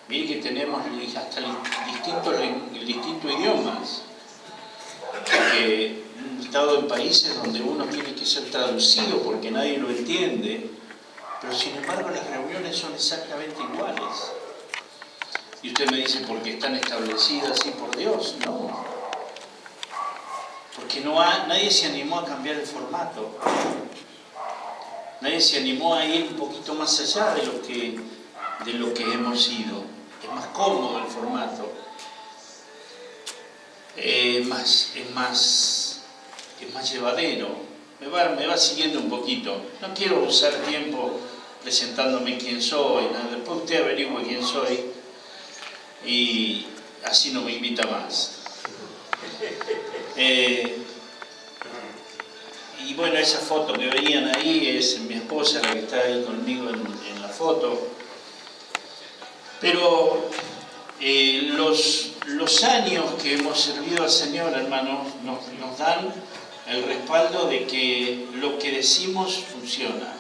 Mire que tenemos hasta distintos idiomas. Que he estado en países donde uno tiene que ser traducido porque nadie lo entiende, pero sin embargo las reuniones son exactamente iguales. Y usted me dice, ¿porque están establecidas así por Dios? No. Porque nadie se animó a cambiar el formato. Nadie se animó a ir un poquito más allá de lo que hemos sido. Es más cómodo el formato. Es más llevadero. Me va siguiendo un poquito. No quiero usar tiempo presentándome quién soy. ¿No? Después usted averigüe quién soy y así no me invita más. Y bueno, esa foto que veían ahí es mi esposa, la que está ahí conmigo en la foto. Pero los años que hemos servido al Señor, hermanos, nos dan el respaldo de que lo que decimos funciona.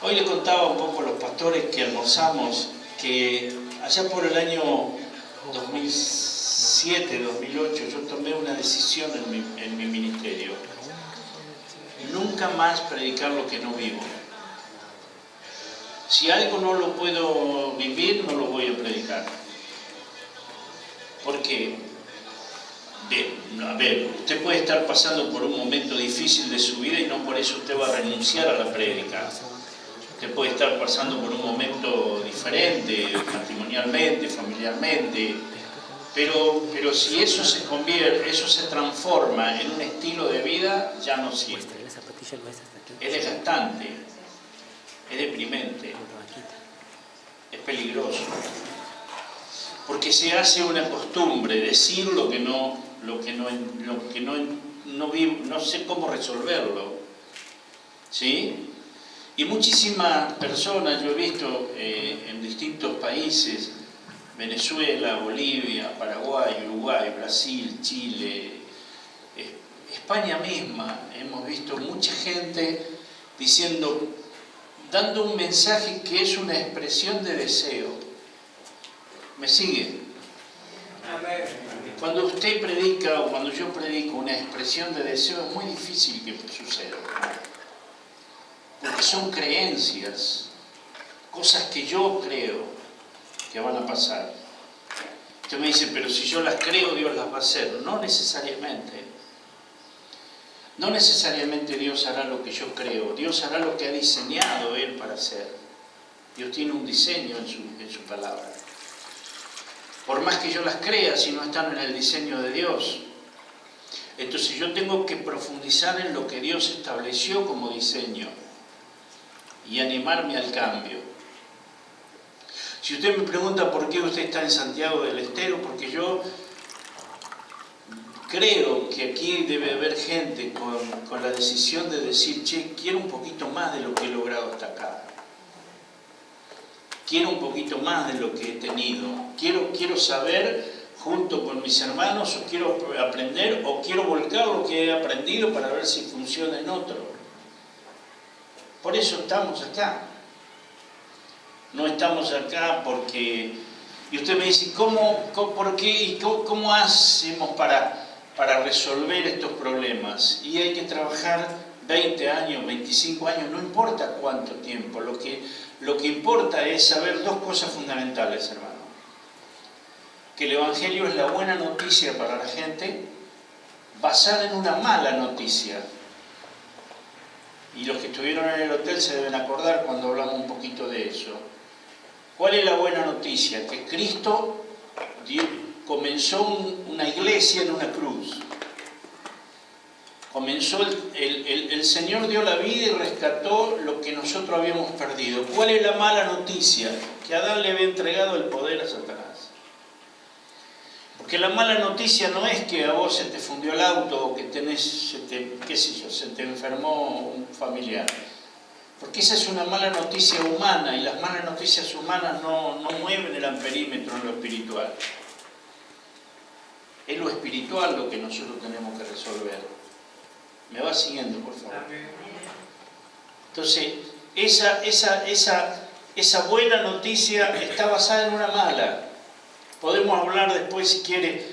Hoy les contaba un poco a los pastores que almorzamos que allá por el año 2007, 2008, yo tomé una decisión en mi ministerio. Nunca más predicar lo que no vivo. Si algo no lo puedo vivir, no lo voy a predicar. Porque, a ver, usted puede estar pasando por un momento difícil de su vida y no por eso usted va a renunciar a la prédica. Usted puede estar pasando por un momento diferente, matrimonialmente, familiarmente, pero si eso se convierte, eso se transforma en un estilo de vida, ya no sirve. Es desgastante, es deprimente, es peligroso. Porque se hace una costumbre, decir lo que no sé cómo resolverlo. ¿Sí? Y muchísimas personas, yo he visto en distintos países, Venezuela, Bolivia, Paraguay, Uruguay, Brasil, Chile, España misma, hemos visto mucha gente dando un mensaje que es una expresión de deseo. ¿Me sigue? Cuando usted predica o cuando yo predico una expresión de deseo, es muy difícil que suceda. Porque son creencias, cosas que yo creo que van a pasar. Usted me dice, pero si yo las creo, Dios las va a hacer. No necesariamente. No necesariamente Dios hará lo que yo creo. Dios hará lo que ha diseñado Él para hacer. Dios tiene un diseño en su palabra. Por más que yo las crea, si no están en el diseño de Dios. Entonces yo tengo que profundizar en lo que Dios estableció como diseño y animarme al cambio. Si usted me pregunta por qué usted está en Santiago del Estero, porque yo creo que aquí debe haber gente con la decisión de decir, che, quiero un poquito más de lo que he logrado hasta acá. Quiero un poquito más de lo que he tenido. Quiero saber junto con mis hermanos, o quiero aprender, o quiero volcar lo que he aprendido para ver si funciona en otro. Por eso estamos acá. No estamos acá porque... Y usted me dice, ¿por qué? ¿Y cómo hacemos para resolver estos problemas? Y hay que trabajar 20 años, 25 años, no importa cuánto tiempo. Lo que importa es saber dos cosas fundamentales, hermano. Que el Evangelio es la buena noticia para la gente, basada en una mala noticia. Y los que estuvieron en el hotel se deben acordar cuando hablamos un poquito de eso. ¿Cuál es la buena noticia? Que Cristo comenzó una iglesia en una cruz. El Señor dio la vida y rescató lo que nosotros habíamos perdido. ¿Cuál es la mala noticia? Que Adán le había entregado el poder a Satanás. Porque la mala noticia no es que a vos se te fundió el auto o que se te enfermó un familiar. Porque esa es una mala noticia humana y las malas noticias humanas no mueven el amperímetro en lo espiritual. Es lo espiritual lo que nosotros tenemos que resolver. ¿Me va siguiendo, por favor? Entonces, esa buena noticia está basada en una mala. Podemos hablar después, si quiere,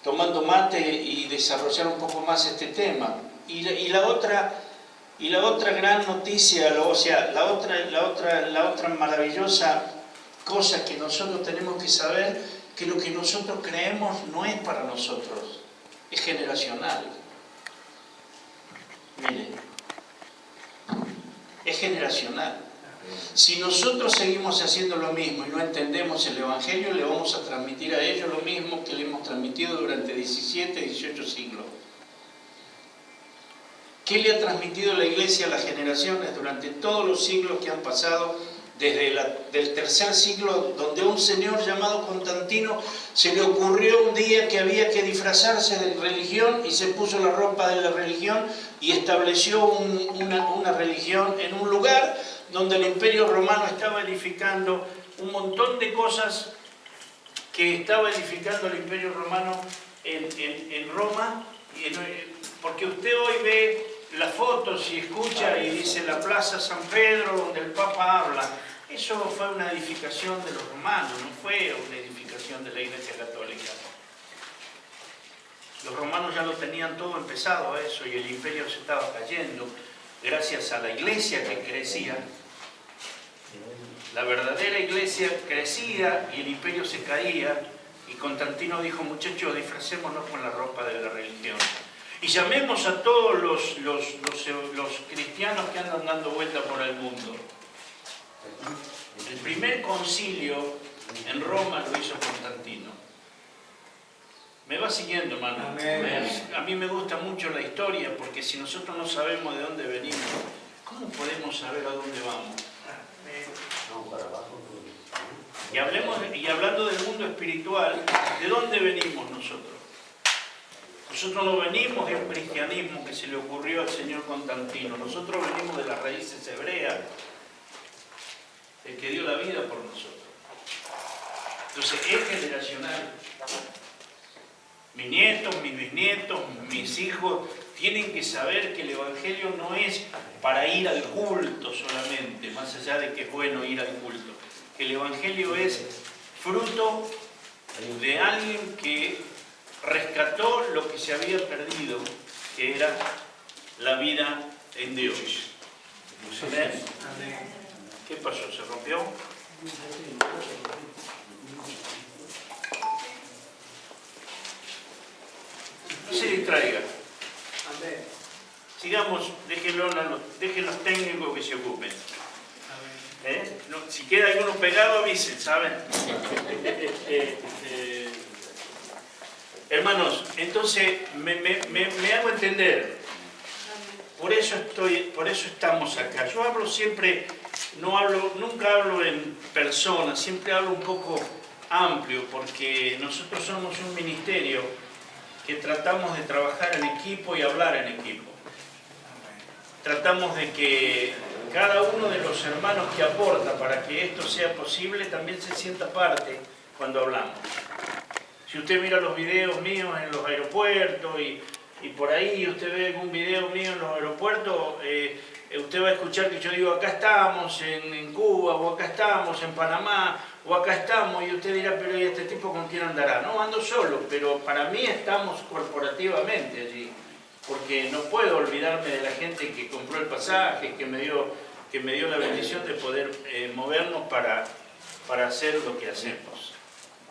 tomando mate y desarrollar un poco más este tema. Y la otra gran noticia, o sea, la otra maravillosa cosa que nosotros tenemos que saber, que lo que nosotros creemos no es para nosotros, es generacional. Mire, es generacional. Si nosotros seguimos haciendo lo mismo y no entendemos el Evangelio, le vamos a transmitir a ellos lo mismo que le hemos transmitido durante 17, 18 siglos. ¿Qué le ha transmitido la Iglesia a las generaciones durante todos los siglos que han pasado? Desde del tercer siglo, donde a un señor llamado Constantino se le ocurrió un día que había que disfrazarse de religión y se puso la ropa de la religión y estableció una religión en un lugar donde el Imperio Romano estaba edificando un montón de cosas que estaba edificando el Imperio Romano en Roma, porque usted hoy ve las fotos y escucha y dice la Plaza San Pedro donde el Papa habla. Eso fue una edificación de los romanos, no fue una edificación de la Iglesia Católica. Los romanos ya lo tenían todo empezado a eso y el imperio se estaba cayendo gracias a la Iglesia que crecía. La verdadera Iglesia crecía y el imperio se caía, y Constantino dijo: muchachos, disfracémonos con la ropa de la religión y llamemos a todos los cristianos que andan dando vuelta por el mundo. El primer concilio en Roma lo hizo Constantino. ¿Me va siguiendo, hermano? A mí me gusta mucho la historia, porque si nosotros no sabemos de dónde venimos, ¿cómo podemos saber a dónde vamos? Y hablando del mundo espiritual, ¿de dónde venimos nosotros? Nosotros no venimos de un cristianismo que se le ocurrió al señor Constantino. Nosotros venimos de las raíces hebreas, el que dio la vida por nosotros. Entonces es generacional. Mis nietos, mis bisnietos, mis hijos tienen que saber que el Evangelio no es para ir al culto solamente, más allá de que es bueno ir al culto. Que el Evangelio es fruto de alguien que rescató lo que se había perdido, que era la vida en Dios. ¿Amén? ¿Qué pasó? ¿Se rompió? No se distraiga. Sigamos, dejen los técnicos que se ocupen. No, si queda alguno pegado, avisen, ¿saben? Hermanos, entonces me hago entender. Por eso estamos acá. Yo hablo siempre, nunca hablo en persona, siempre hablo un poco amplio, porque nosotros somos un ministerio que tratamos de trabajar en equipo y hablar en equipo. Tratamos de que cada uno de los hermanos que aporta para que esto sea posible también se sienta parte cuando hablamos. Si usted mira los videos míos en los aeropuertos y por ahí usted ve algún video mío en los aeropuertos, usted va a escuchar que yo digo: acá estamos en Cuba, o acá estamos en Panamá, o acá estamos, y usted dirá: pero ¿y este tipo con quién andará? No, ando solo, pero para mí estamos corporativamente allí, porque no puedo olvidarme de la gente que compró el pasaje, que me dio la bendición de poder movernos para hacer lo que hacemos.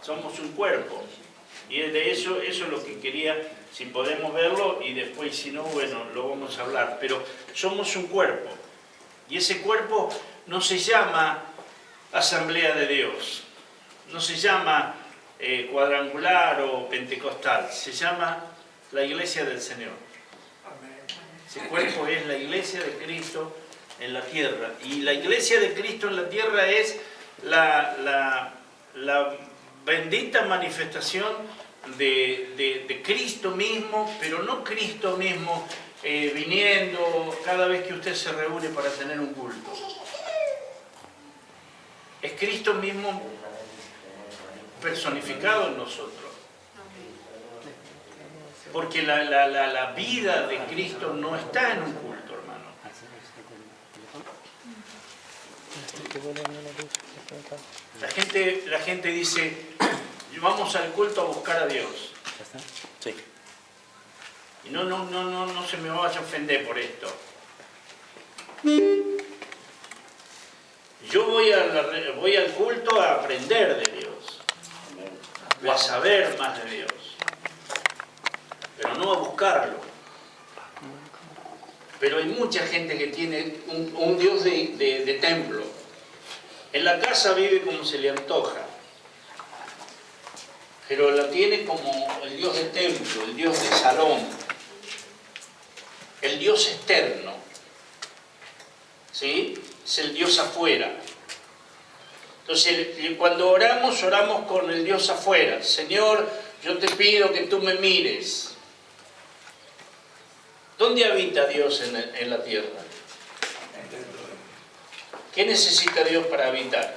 Somos un cuerpo, y de eso es lo que quería, si podemos verlo, y después, si no, bueno, lo vamos a hablar. Pero somos un cuerpo, y ese cuerpo no se llama Asamblea de Dios, no se llama cuadrangular o pentecostal, se llama la Iglesia del Señor. Ese cuerpo es la Iglesia de Cristo en la tierra, y la Iglesia de Cristo en la tierra es la bendita manifestación de Cristo mismo, pero no Cristo mismo viniendo cada vez que usted se reúne para tener un culto. Es Cristo mismo personificado en nosotros. Porque la vida de Cristo no está en un culto, hermano. La gente dice, vamos al culto a buscar a Dios. ¿Ya está? Sí. Y no se me vaya a ofender por esto. Yo voy al culto a aprender de Dios, o a saber más de Dios, pero no a buscarlo. Pero hay mucha gente que tiene un Dios de templo. En la casa vive como se le antoja, pero lo tiene como el Dios de templo, el Dios de salón, el Dios externo, ¿sí? Es el Dios afuera. Entonces, cuando oramos con el Dios afuera. Señor, yo te pido que tú me mires. ¿Dónde habita Dios en la tierra? ¿Qué necesita Dios para habitar?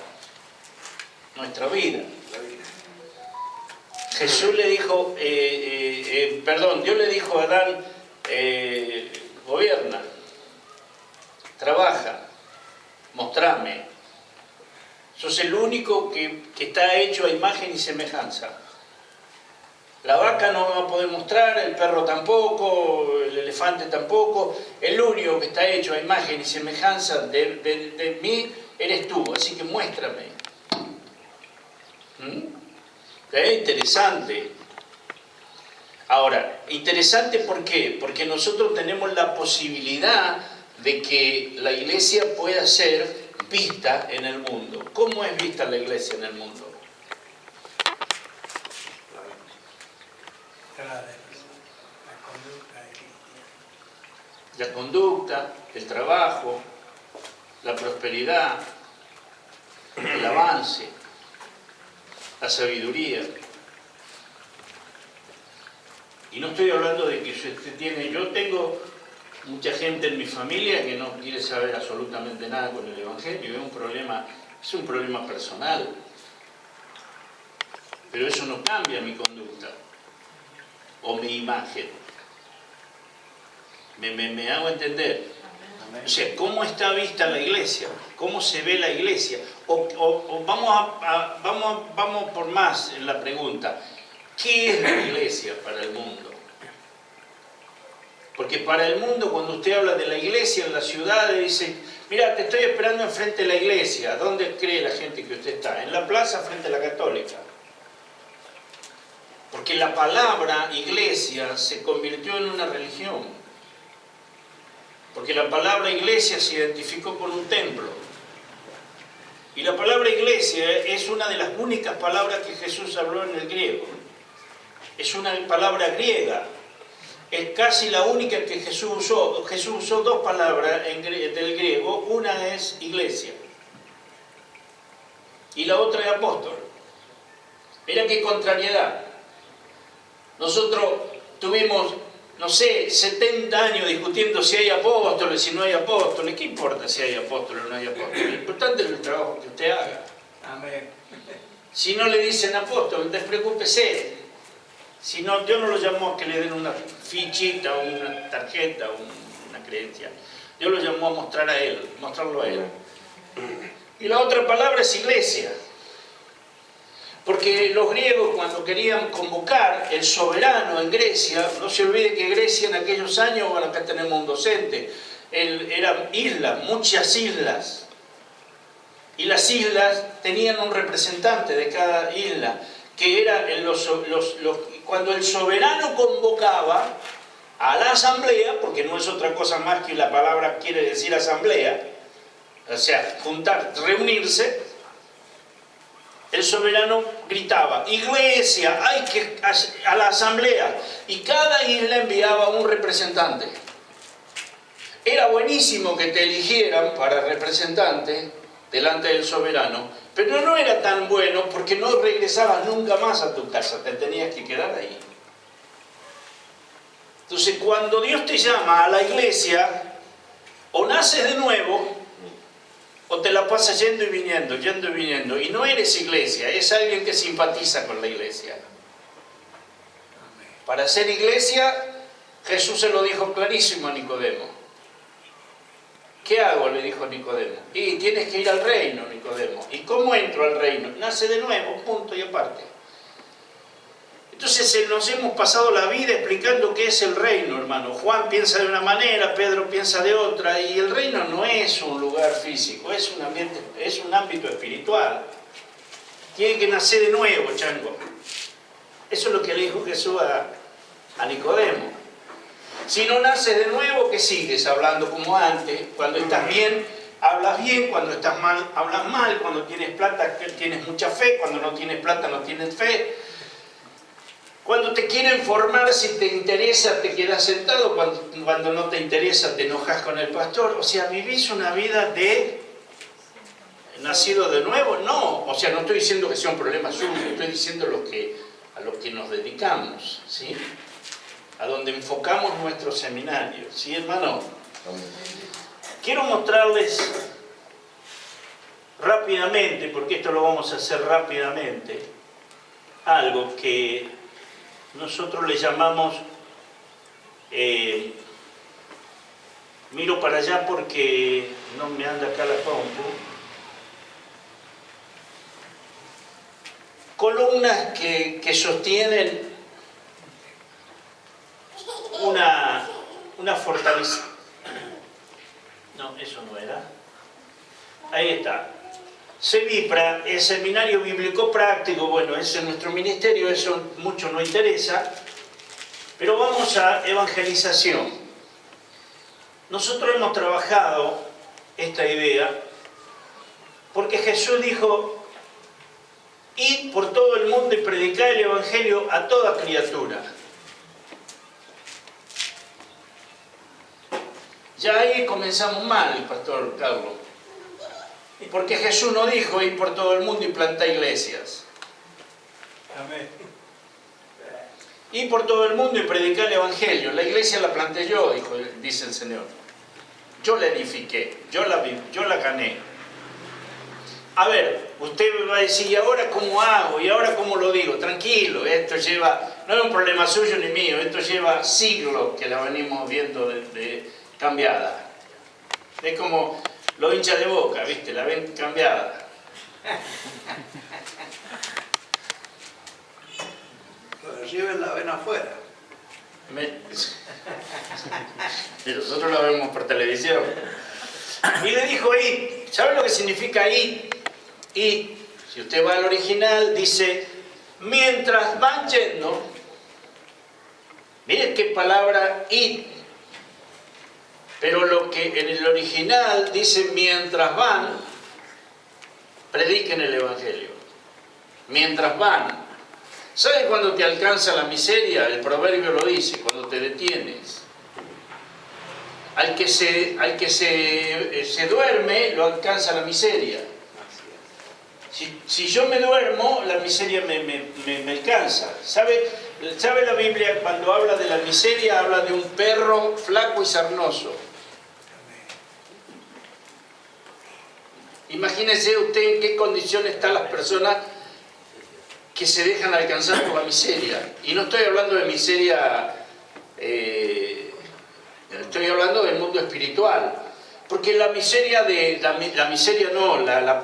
Nuestra vida. Jesús le dijo, Dios le dijo a Adán, gobierna, trabaja, mostrame. Sos el único que está hecho a imagen y semejanza. La vaca no va a poder mostrar, el perro tampoco, el elefante tampoco. El único que está hecho a imagen y semejanza de mí eres tú, así que muéstrame. Es interesante. Ahora, interesante ¿por qué? Porque nosotros tenemos la posibilidad de que la iglesia pueda ser vista en el mundo. ¿Cómo es vista la iglesia en el mundo? La conducta, el trabajo, la prosperidad, el avance, la sabiduría. Y no estoy hablando de que usted tiene... Yo tengo mucha gente en mi familia que no quiere saber absolutamente nada con el Evangelio. Es un problema personal. Pero eso no cambia mi conducta o mi imagen. ¿Me hago entender? O sea, ¿cómo está vista la iglesia? ¿Cómo se ve la iglesia? O vamos por más en la pregunta. ¿Qué es la iglesia para el mundo? Porque para el mundo, cuando usted habla de la iglesia en la ciudad, dice, mira, te estoy esperando enfrente de la iglesia. ¿Dónde cree la gente que usted está? En la plaza frente a la Católica. Porque la palabra iglesia se convirtió en una religión. Porque la palabra iglesia se identificó con un templo. Y la palabra iglesia es una de las únicas palabras que Jesús habló en el griego. Es una palabra griega. Es casi la única que Jesús usó. Jesús usó dos palabras del griego. Una es iglesia. Y la otra es apóstol. Mira qué contrariedad. Nosotros tuvimos, no sé, 70 años discutiendo si hay apóstoles, si no hay apóstoles. ¿Qué importa si hay apóstoles o no hay apóstoles? Lo importante es el trabajo que usted haga. Amén. Si no le dicen apóstol, despreocúpese. Si no, Dios no lo llamó a que le den una fichita o una tarjeta o una creencia. Dios lo llamó a mostrar a Él, mostrarlo a Él. Y la otra palabra es iglesia. Porque los griegos, cuando querían convocar el soberano en Grecia, no se olvide que Grecia en aquellos años, bueno, acá tenemos un docente, eran islas, muchas islas. Y las islas tenían un representante de cada isla, que era cuando el soberano convocaba a la asamblea, porque no es otra cosa más que la palabra quiere decir asamblea, o sea, juntar, reunirse. El soberano gritaba, iglesia, hay que a la asamblea. Y cada isla enviaba un representante. Era buenísimo que te eligieran para representante delante del soberano, pero no era tan bueno porque no regresabas nunca más a tu casa, te tenías que quedar ahí. Entonces, cuando Dios te llama a la iglesia, o naces de nuevo, o te la pasas yendo y viniendo, y no eres iglesia, es alguien que simpatiza con la iglesia. Para ser iglesia, Jesús se lo dijo clarísimo a Nicodemo. ¿Qué hago?, le dijo Nicodemo. Y tienes que ir al reino, Nicodemo. ¿Y cómo entro al reino? Nace de nuevo, punto y aparte. Entonces nos hemos pasado la vida explicando qué es el reino, hermano. Juan piensa de una manera, Pedro piensa de otra, y el reino no es un lugar físico, es un ambiente, es un ámbito espiritual. Tiene que nacer de nuevo, chango. Eso es lo que le dijo Jesús a Nicodemo. Si no naces de nuevo, ¿qué sigues hablando como antes? Cuando estás bien, hablas bien. Cuando estás mal, hablas mal. Cuando tienes plata, tienes mucha fe. Cuando no tienes plata, no tienes fe. Cuando te quieren formar, si te interesa, te quedas sentado. Cuando no te interesa, te enojas con el pastor. O sea, vivís una vida de nacido de nuevo. No, o sea, no estoy diciendo que sea un problema suyo. Estoy diciendo a lo que nos dedicamos, ¿sí? A donde enfocamos nuestro seminario, ¿sí, hermano? Quiero mostrarles rápidamente, porque esto lo vamos a hacer rápidamente, algo que nosotros le llamamos, miro para allá porque no me anda acá la compu, columnas que sostienen una fortaleza. No, eso no era. Ahí está. Semipra, el Seminario Bíblico Práctico. Bueno, ese es nuestro ministerio, eso mucho no interesa. Pero vamos a evangelización. Nosotros hemos trabajado esta idea porque Jesús dijo: id por todo el mundo y predicad el evangelio a toda criatura. Ya ahí comenzamos mal, pastor Carlos. Porque Jesús no dijo ir por todo el mundo y plantar iglesias. Amén. Ir por todo el mundo y predicar el evangelio. La iglesia la planté yo, dice el Señor. Yo la edifiqué, yo la gané. A ver, usted me va a decir: ¿y ahora cómo hago? ¿Y ahora cómo lo digo? Tranquilo, esto no es un problema suyo ni mío, esto lleva siglos que la venimos viendo cambiada. Es como los hinchas de Boca, ¿viste? La ven cambiada. Reciben la ven afuera. Nosotros la vemos por televisión. Y le dijo: id. ¿Sabe lo que significa id? Id, si usted va al original, dice: mientras van yendo. Miren qué palabra, id. Pero lo que en el original dice: mientras van, prediquen el evangelio. Mientras van. ¿Sabe cuando te alcanza la miseria? El proverbio lo dice: cuando te detienes. Al que se duerme, lo alcanza la miseria. Si yo me duermo, la miseria me alcanza. ¿Sabe la Biblia cuando habla de la miseria? Habla de un perro flaco y sarnoso. Imagínese usted en qué condiciones están las personas que se dejan alcanzar por la miseria. Y no estoy hablando de miseria, estoy hablando del mundo espiritual. Porque la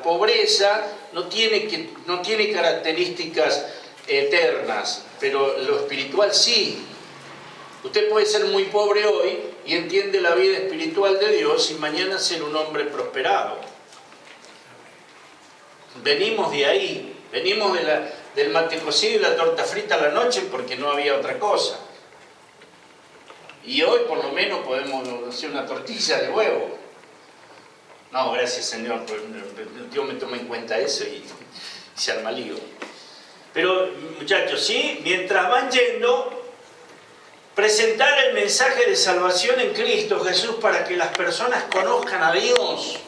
pobreza no tiene características eternas, pero lo espiritual sí. Usted puede ser muy pobre hoy y entiende la vida espiritual de Dios y mañana ser un hombre prosperado. Venimos de ahí, venimos del mate cocido y la torta frita a la noche porque no había otra cosa. Y hoy por lo menos podemos hacer una tortilla de huevo. No, gracias Señor, Dios me toma en cuenta eso y se arma lío. Pero muchachos, ¿sí? Mientras van yendo, presentar el mensaje de salvación en Cristo Jesús para que las personas conozcan a Dios.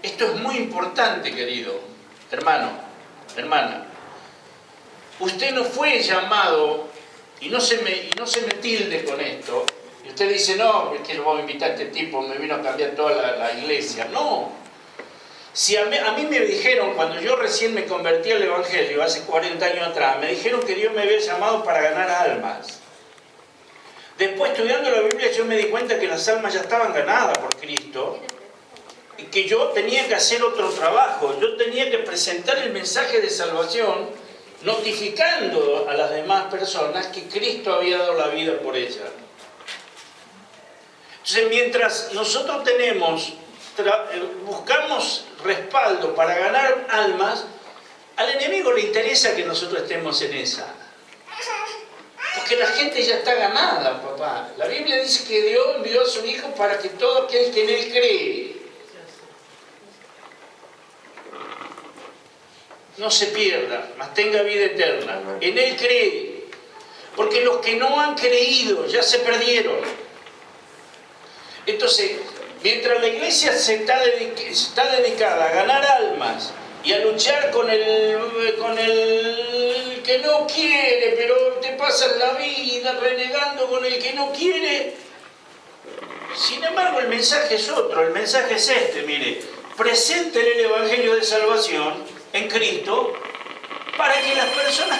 Esto es muy importante, querido hermano, hermana. Usted no fue llamado, y no se me tilde con esto, y usted dice: no, es que lo voy a invitar a este tipo, me vino a cambiar toda la iglesia. No. Si a mí me dijeron, cuando yo recién me convertí al Evangelio, hace 40 años atrás, me dijeron que Dios me había llamado para ganar almas. Después, estudiando la Biblia, yo me di cuenta que las almas ya estaban ganadas por Cristo y que yo tenía que hacer otro trabajo. Yo tenía que presentar el mensaje de salvación, notificando a las demás personas que Cristo había dado la vida por ellas. Entonces, mientras nosotros buscamos respaldo para ganar almas, al enemigo le interesa que nosotros estemos en esa. Porque la gente ya está ganada, papá. La Biblia dice que Dios envió a su Hijo para que todo aquel que en Él cree no se pierda, mas tenga vida eterna. En Él cree. Porque los que no han creído ya se perdieron. Entonces, mientras la iglesia está dedicada a ganar almas y a luchar con el que no quiere, pero te pasas la vida renegando con el que no quiere. Sin embargo, el mensaje es otro, el mensaje es este, mire, presenten el Evangelio de Salvación en Cristo para que las personas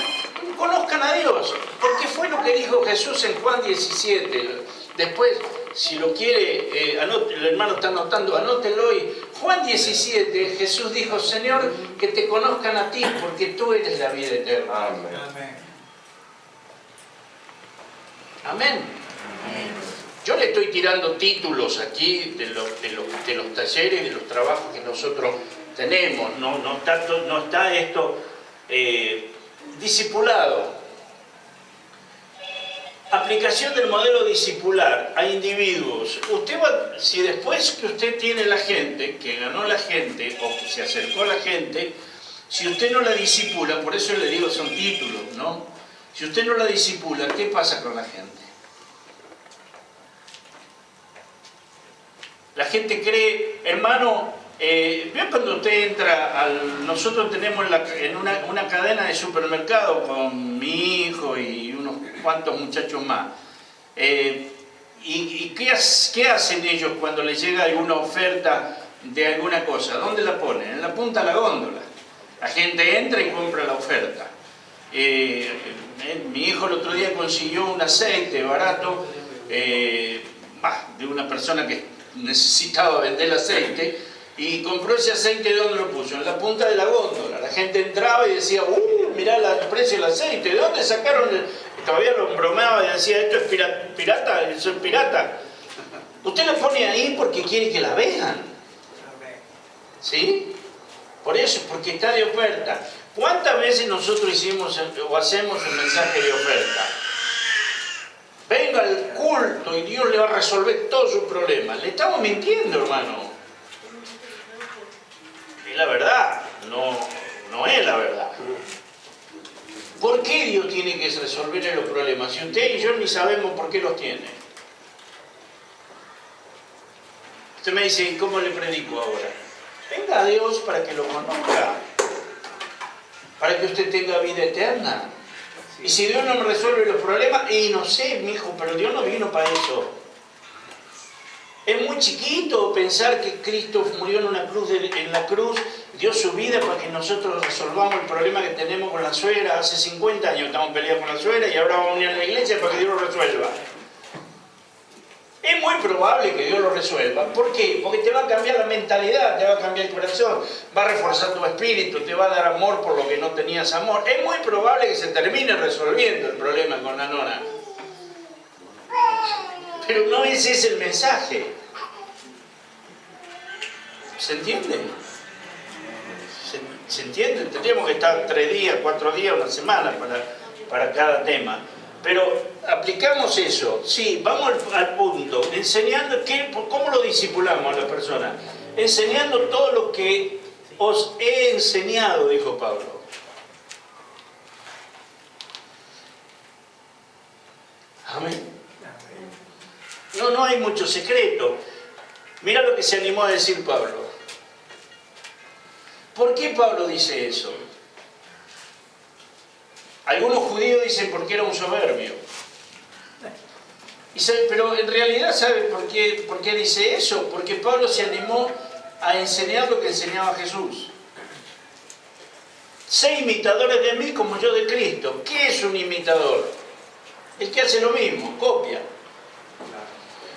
conozcan a Dios. Porque fue lo que dijo Jesús en Juan 17. Después, si lo quiere, el hermano está anotando, anótelo hoy. Juan 17, Jesús dijo, Señor, que te conozcan a ti, porque tú eres la vida eterna. Amén. Amén. Yo le estoy tirando títulos aquí de los talleres y de los trabajos que nosotros tenemos. No está esto discipulado. Aplicación del modelo discipular a individuos. Si después que usted tiene la gente, que ganó la gente o que se acercó a la gente, si usted no la disipula, por eso le digo son títulos, ¿no? Si usted no la disipula, ¿qué pasa con la gente? La gente cree, hermano, ¿vio cuando usted entra nosotros tenemos en una cadena de supermercado con mi hijo y unos cuantos muchachos más. ¿Y qué hacen ellos cuando les llega alguna oferta de alguna cosa? ¿Dónde la ponen? En la punta de la góndola. La gente entra y compra la oferta. Mi hijo el otro día consiguió un aceite barato de una persona que necesitaba vender aceite y compró ese aceite. ¿De dónde lo puso? En la punta de la góndola. La gente entraba y decía, mirá el precio del aceite, ¿de dónde sacaron? Todavía lo bromeaba y decía, esto es pirata, eso es pirata. Usted lo pone ahí porque quiere que la vean. ¿Sí? Por eso, porque está de oferta. ¿Cuántas veces nosotros hicimos o hacemos un mensaje de oferta? Venga al culto y Dios le va a resolver todos sus problemas. Le estamos mintiendo, hermano. Y la verdad, no es la verdad. ¿Por qué Dios tiene que resolver los problemas? Si usted y yo ni sabemos por qué los tiene. Usted me dice, ¿y cómo le predico ahora? Venga a Dios para que lo conozca. Para que usted tenga vida eterna. Y si Dios no me resuelve los problemas, y no sé, mi hijo, pero Dios no vino para eso. Es muy chiquito pensar que Cristo murió en la cruz, dio su vida para que nosotros resolvamos el problema que tenemos con la suegra. Hace 50 años estamos peleando con la suegra y ahora vamos a unir a la iglesia para que Dios lo resuelva. Es muy probable que Dios lo resuelva. ¿Por qué? Porque te va a cambiar la mentalidad, te va a cambiar el corazón, va a reforzar tu espíritu, te va a dar amor por lo que no tenías amor. Es muy probable que se termine resolviendo el problema con la nona. Pero no ese es el mensaje. ¿Se entiende? ¿Se entiende? Tendríamos que estar 3 días, 4 días, una semana para cada tema. Pero aplicamos eso, sí, vamos al punto, enseñando cómo lo discipulamos a la persona. Enseñando todo lo que os he enseñado, dijo Pablo. Amén. No hay mucho secreto. Mira lo que se animó a decir Pablo. ¿Por qué Pablo dice eso? Algunos judíos dicen porque era un soberbio. Pero en realidad, ¿sabe por qué dice eso? Porque Pablo se animó a enseñar lo que enseñaba Jesús. Sé imitadores de mí como yo de Cristo. ¿Qué es un imitador? El que hace lo mismo, copia.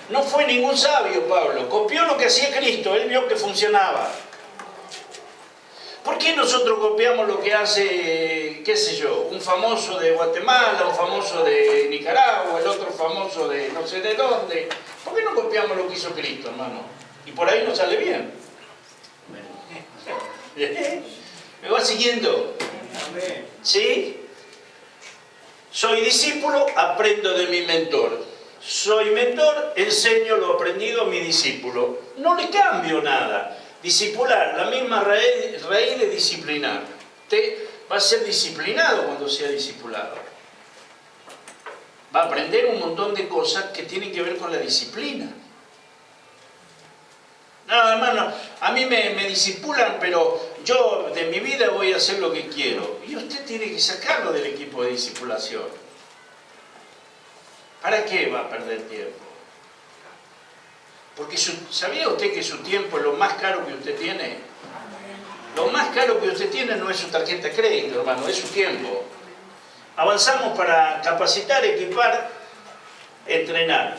No fue ningún sabio Pablo, copió lo que hacía Cristo, él vio que funcionaba. ¿Por qué nosotros copiamos lo que hace, qué sé yo, un famoso de Guatemala, un famoso de Nicaragua, el otro famoso de no sé de dónde? ¿Por qué no copiamos lo que hizo Cristo, hermano? Y por ahí nos sale bien. ¿Me va siguiendo? ¿Sí? Soy discípulo, aprendo de mi mentor. Soy mentor, enseño lo aprendido a mi discípulo. No le cambio nada. Discipular, la misma raíz de disciplinar. Usted va a ser disciplinado cuando sea discipulado. Va a aprender un montón de cosas que tienen que ver con la disciplina. No, hermano, a mí me discipulan, pero yo de mi vida voy a hacer lo que quiero. Y usted tiene que sacarlo del equipo de discipulación. ¿Para qué va a perder tiempo? Porque ¿sabía usted que su tiempo es lo más caro que usted tiene? Lo más caro que usted tiene no es su tarjeta de crédito, hermano, es su tiempo. Avanzamos para capacitar, equipar, entrenar.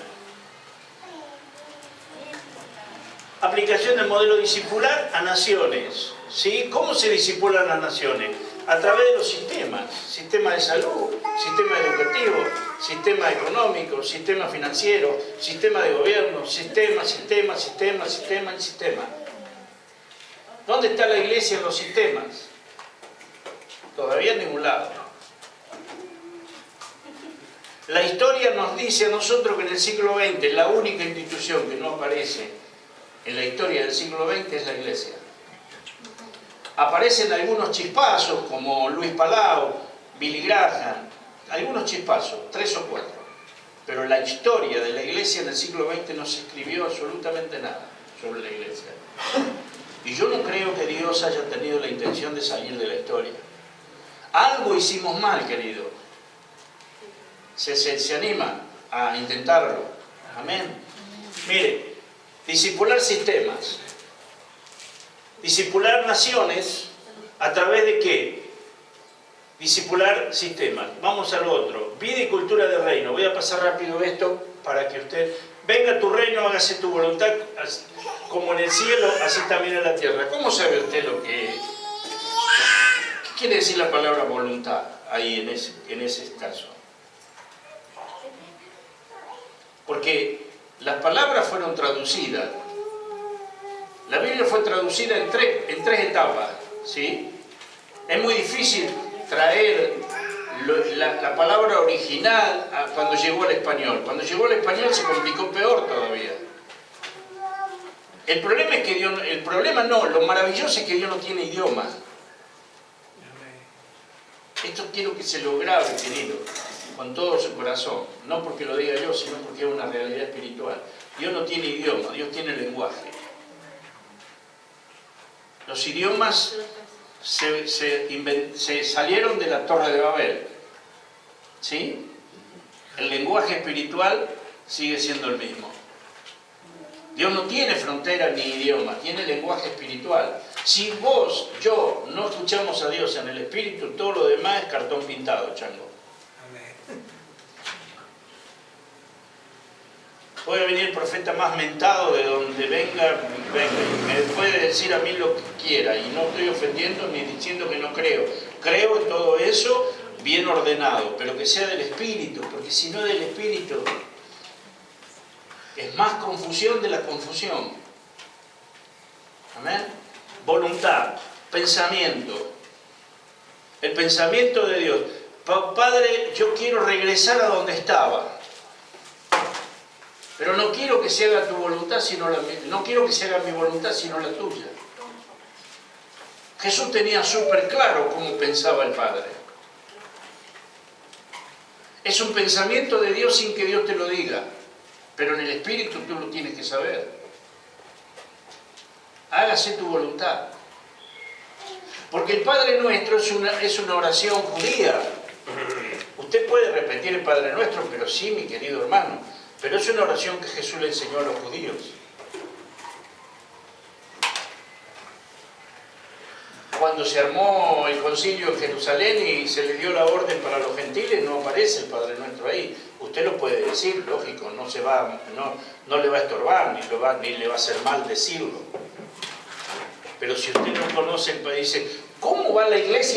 Aplicación del modelo discipular a naciones. ¿Sí? ¿Cómo se discipulan las naciones? A través de los sistemas. Sistema de salud, sistema educativo, sistema económico, sistema financiero, sistema de gobierno, sistema. ¿Dónde está la iglesia en los sistemas? Todavía en ningún lado. La historia nos dice a nosotros que en el siglo XX la única institución que no aparece en la historia del siglo XX es la iglesia. Aparecen algunos chispazos como Luis Palau, Billy Graham, algunos chispazos, 3 o 4. Pero la historia de la iglesia en el siglo XX no se escribió absolutamente nada sobre la iglesia. Y yo no creo que Dios haya tenido la intención de salir de la historia. Algo hicimos mal, querido. Se anima a intentarlo. Amén. Mire, discipular sistemas. Discipular naciones, ¿a través de qué? Discipular sistemas. Vamos al otro. Vida y cultura del reino. Voy a pasar rápido esto para que usted... Venga tu reino, hágase tu voluntad, como en el cielo, así también en la tierra. ¿Cómo sabe usted lo que... ¿Qué quiere decir la palabra voluntad ahí en ese caso? Porque las palabras fueron traducidas. La Biblia fue traducida en tres etapas, ¿sí? Es muy difícil traer la palabra original cuando llegó al español. Cuando llegó al español se complicó peor todavía. El problema es que lo maravilloso es que Dios no tiene idioma. Esto quiero que se lo grabe, querido, con todo su corazón. No porque lo diga yo, sino porque es una realidad espiritual. Dios no tiene idioma, Dios tiene lenguaje. Los idiomas se salieron de la Torre de Babel. ¿Sí? El lenguaje espiritual sigue siendo el mismo. Dios no tiene frontera ni idioma, tiene lenguaje espiritual. Si vos, yo, no escuchamos a Dios en el espíritu, todo lo demás es cartón pintado, chango. Puede venir el profeta más mentado de donde venga, y me puede decir a mí lo que quiera, y no estoy ofendiendo ni diciendo que no creo. Creo en todo eso bien ordenado, pero que sea del Espíritu, porque si no es del Espíritu, es más confusión de la confusión. Amén. Voluntad, pensamiento. El pensamiento de Dios. Padre, yo quiero regresar a donde estaba. Pero no quiero que se haga tu voluntad, no quiero que se haga mi voluntad, sino la tuya. Jesús tenía súper claro cómo pensaba el Padre. Es un pensamiento de Dios sin que Dios te lo diga, pero en el Espíritu tú lo tienes que saber. Hágase tu voluntad. Porque el Padre Nuestro es una oración judía. Usted puede repetir el Padre Nuestro, pero sí, mi querido hermano. Pero es una oración que Jesús le enseñó a los judíos. cuando se armó el concilio en Jerusalén y se le dio la orden para los gentiles, no aparece el Padre Nuestro ahí. Usted lo puede decir, lógico, no le va a estorbar, ni le va a hacer mal decirlo. Pero si usted no conoce el país, dice, ¿cómo va la iglesia?